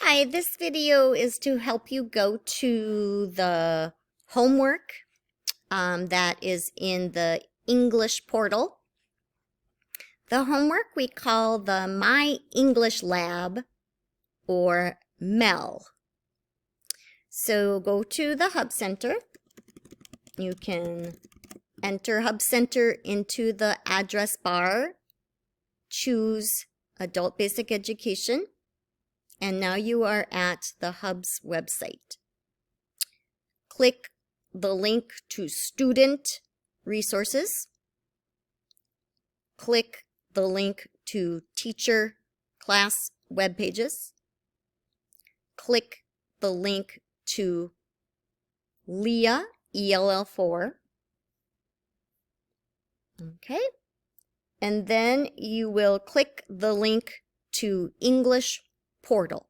Hi, this video is to help you go to the homework that is in the English portal. The homework we call the My English Lab or MEL. So go to the Hub Center. You can enter Hub Center into the address bar, choose Adult Basic Education, and now you are at the Hub's website. Click the link to Student Resources. Click the link to Teacher Class Web Pages. Click the link to LEA, ELL4. Okay. And then you will click the link to English Portal.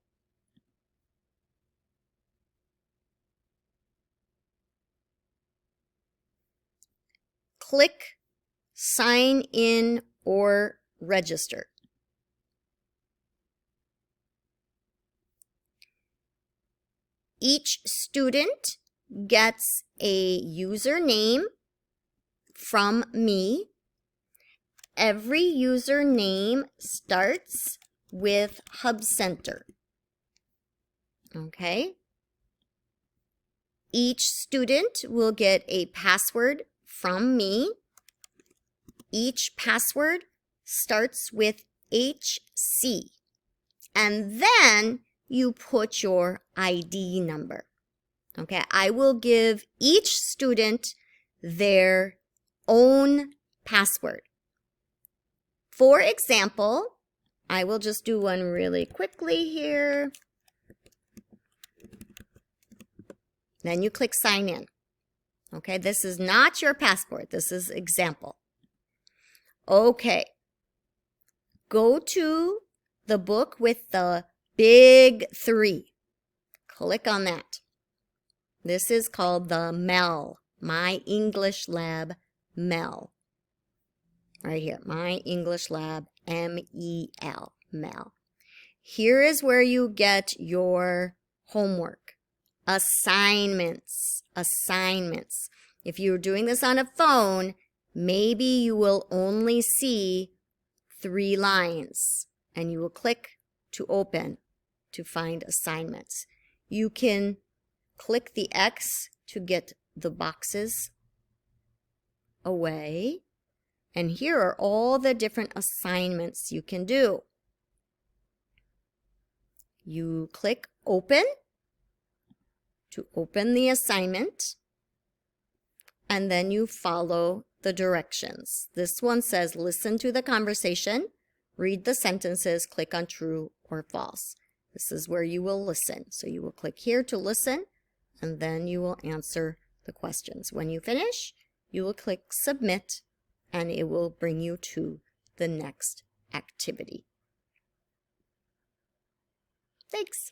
Click Sign in or Register. Each student gets a username from me. Every username starts with Hub Center. Okay. Each student will get a password from me. Each password starts with HC. And then you put your ID number. Okay, I will give each student their own password. For example, I will just do one really quickly here. Then you click sign in. Okay, this is not your passport. This is example. Okay. Go to the book with the big 3. Click on that. This is called the MEL, My English Lab MEL. Right here, My English Lab, MEL, MEL. Here is where you get your homework. Assignments. If you're doing this on a phone, maybe you will only see 3 lines, and you will click to open to find assignments. You can click the X to get the boxes away. And here are all the different assignments you can do. You click Open to open the assignment, and then you follow the directions. This one says listen to the conversation, read the sentences, click on true or false. This is where you will listen. So you will click here to listen, and then you will answer the questions. When you finish, you will click submit, and it will bring you to the next activity. Thanks.